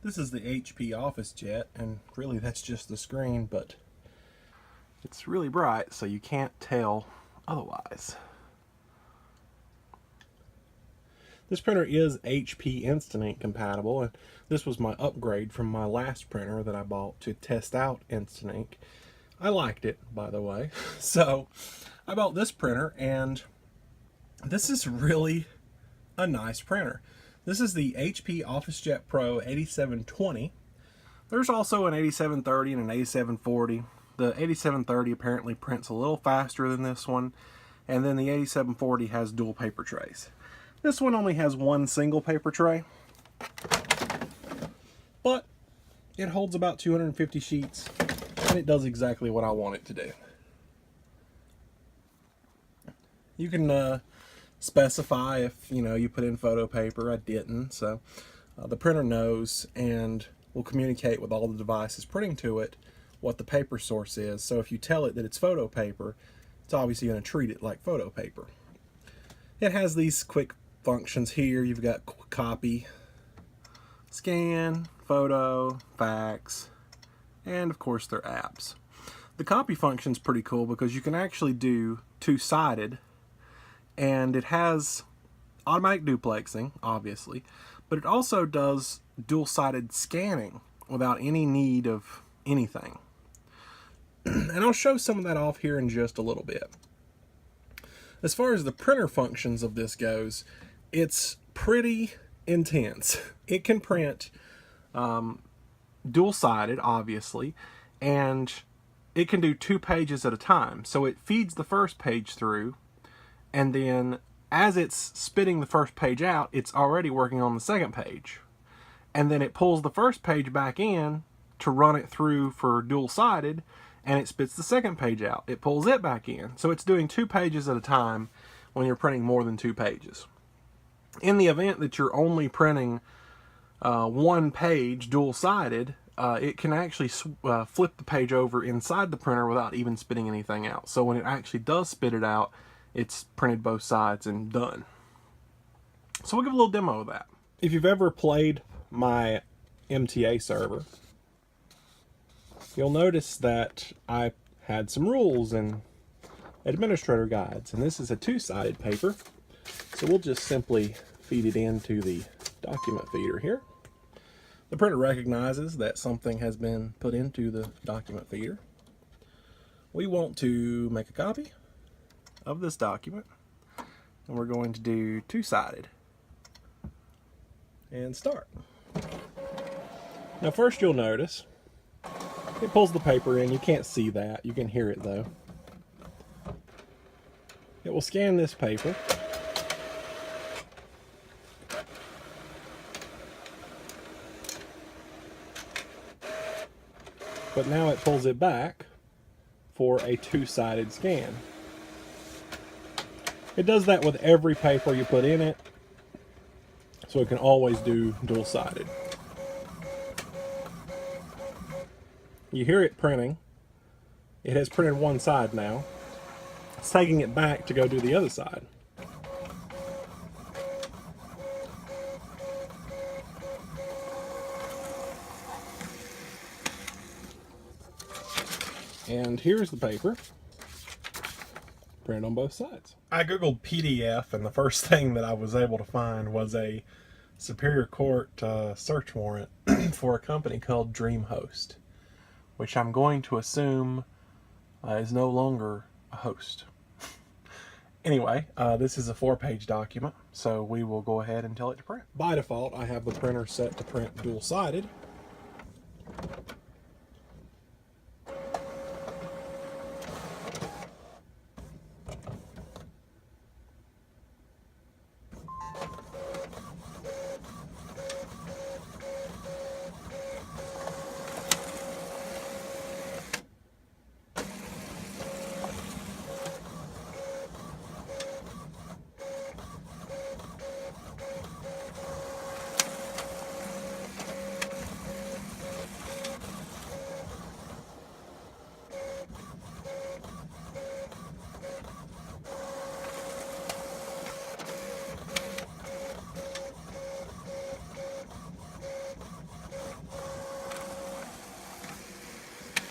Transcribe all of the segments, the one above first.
This is the HP Officejet, and really that's just the screen, but it's really bright, so you can't tell otherwise. This printer is HP Instant Ink compatible, and this was my upgrade from my last printer that I bought to test out Instant Ink. I liked it, by the way. So I bought this printer, and this is really a nice printer. This is the HP Officejet Pro 8720. There's also an 8730 and an 8740. The 8730 apparently prints a little faster than this one, and then the 8740 has dual paper trays. This one only has one single paper tray, but it holds about 250 sheets, and it does exactly what I want it to do. You can specify if you put in photo paper. I didn't, so the printer knows and will communicate with all the devices printing to it what the paper source is. So if you tell it that it's photo paper, it's obviously going to treat it like photo paper. It has these quick functions here. You've got copy, scan, photo, fax, and of course their apps. The copy function is pretty cool because you can actually do two-sided, and it has automatic duplexing, obviously, but it also does dual-sided scanning without any need of anything. And I'll show some of that off here in just a little bit. As far as the printer functions of this goes, it's pretty intense. It can print dual-sided, obviously, and it can do 2 pages at a time. So it feeds the first page through, and then as it's spitting the first page out, it's already working on the second page. And then it pulls the first page back in to run it through for dual-sided, and it spits the second page out. It pulls it back in. So it's doing 2 pages at a time when you're printing more than 2 pages. In the event that you're only printing 1 page dual-sided, it can actually flip the page over inside the printer without even spitting anything out. So when it actually does spit it out, it's printed both sides and done. So we'll give a little demo of that. If you've ever played my MTA server, you'll notice that I had some rules and administrator guides, and this is a 2-sided paper. So we'll just simply feed it into the document feeder here. The printer recognizes that something has been put into the document feeder. We want to make a copy of this document, and we're going to do 2-sided and start. Now first you'll notice it pulls the paper in. You can't see that, you can hear it though. It will scan this paper, but now it pulls it back for a 2-sided scan. It does that with every paper you put in it, so it can always do dual-sided. You hear it printing. It has printed one side now. It's taking it back to go do the other side. And here's the paper, printed on both sides. I googled PDF, and the first thing that I was able to find was a Superior Court search warrant for a company called DreamHost, which I'm going to assume is no longer a host. Anyway, this is a 4-page document, so we will go ahead and tell it to print. By default, I have the printer set to print dual-sided.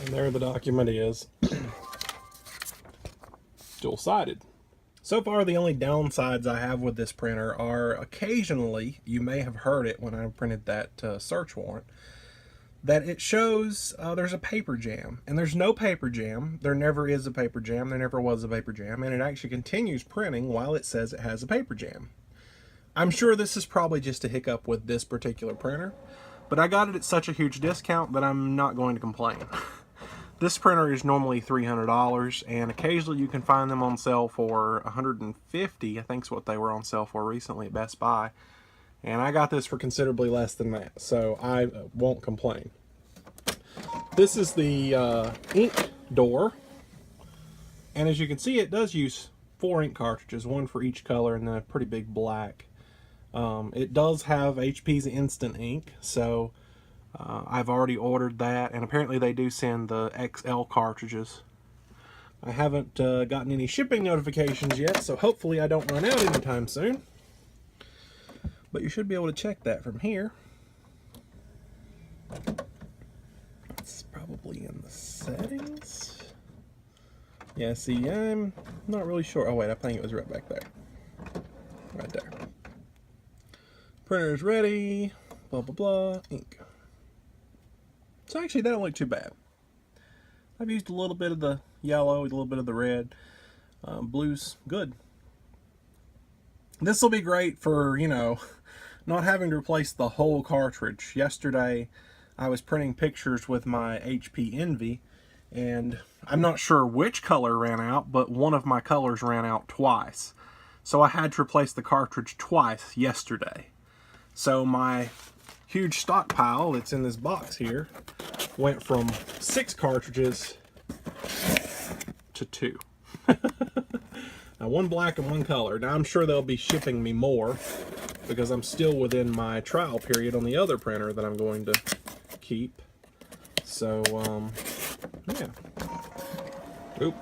And there the document is. Dual-sided. So far, the only downsides I have with this printer are occasionally, you may have heard it when I printed that search warrant, that it shows there's a paper jam. And there's no paper jam. There never is a paper jam. There never was a paper jam. And it actually continues printing while it says it has a paper jam. I'm sure this is probably just a hiccup with this particular printer, but I got it at such a huge discount that I'm not going to complain. This printer is normally $300, and occasionally you can find them on sale for $150. I think is what they were on sale for recently at Best Buy. And I got this for considerably less than that, so I won't complain. This is the ink door, and as you can see, it does use 4 ink cartridges, one for each color, and then a pretty big black. It does have HP's Instant Ink, so I've already ordered that, and apparently they do send the XL cartridges. I haven't gotten any shipping notifications yet, so hopefully I don't run out anytime soon. But you should be able to check that from here. It's probably in the settings. Yeah, see, I'm not really sure. Oh wait, I think it was right back there. Right there. Printer's ready, blah, blah, blah, ink. So actually, that don't look too bad. I've used a little bit of the yellow, a little bit of the red. Blue's good. This will be great for, you know, not having to replace the whole cartridge. Yesterday, I was printing pictures with my HP Envy, and I'm not sure which color ran out, but one of my colors ran out twice. So I had to replace the cartridge twice yesterday. So my huge stockpile that's in this box here went from 6 cartridges to 2. Now, 1 black and 1 color. Now I'm sure they'll be shipping me more because I'm still within my trial period on the other printer that I'm going to keep. So, yeah. Oop.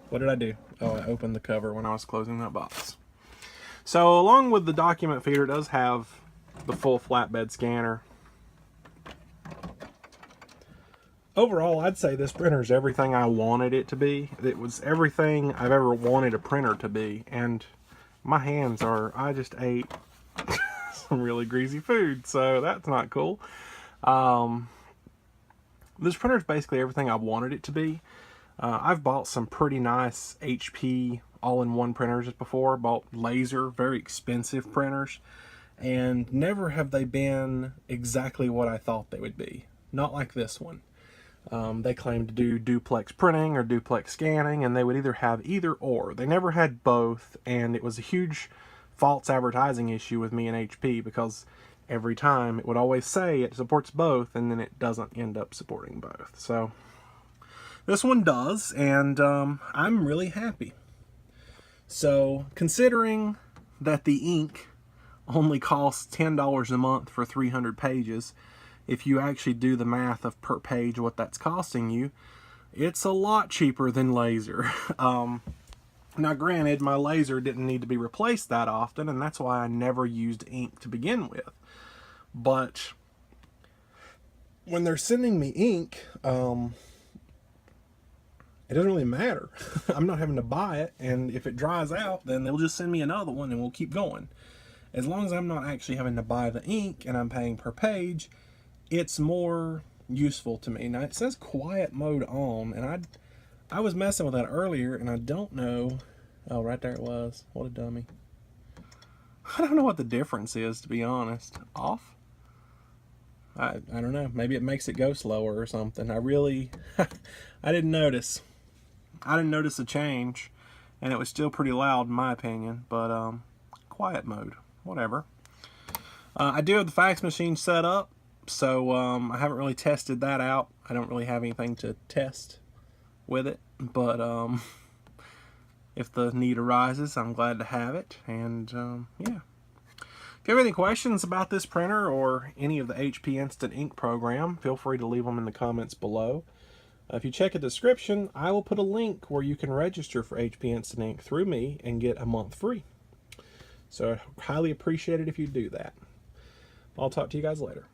What did I do? Oh, I opened the cover when I was closing that box. So along with the document feeder, it does have the full flatbed scanner. Overall, I'd say this printer is everything I wanted it to be. It was everything I've ever wanted a printer to be. And my hands are, I just ate some really greasy food, so that's not cool. This printer is basically everything I wanted it to be. I've bought some pretty nice HP all-in-one printers before. Bought laser, very expensive printers, and never have they been exactly what I thought they would be. Not like this one. They claimed to do duplex printing or duplex scanning, and they would either have either or. They never had both, and it was a huge false advertising issue with me and HP because every time it would always say it supports both, and then it doesn't end up supporting both. So this one does, and I'm really happy. So considering that the ink only costs $10 a month for 300 pages, if you actually do the math of per page what that's costing you, it's a lot cheaper than laser. Now granted, my laser didn't need to be replaced that often, and that's why I never used ink to begin with. But when they're sending me ink, it doesn't really matter. I'm not having to buy it, and if it dries out, then they'll just send me another one and we'll keep going. As long as I'm not actually having to buy the ink and I'm paying per page, it's more useful to me. Now it says quiet mode on, and I was messing with that earlier, and I don't know. Oh, right there it was. What a dummy. I don't know what the difference is, to be honest. Off? I don't know. Maybe it makes it go slower or something. I really, I didn't notice. I didn't notice a change, and it was still pretty loud in my opinion, but quiet mode, whatever. I do have the fax machine set up, so I haven't really tested that out. I don't really have anything to test with it, but if the need arises, I'm glad to have it, and yeah. If you have any questions about this printer or any of the HP Instant Ink program, feel free to leave them in the comments below. If you check the description, I will put a link where you can register for HP Instant Ink through me and get a month free. So I highly appreciate it if you do that. I'll talk to you guys later.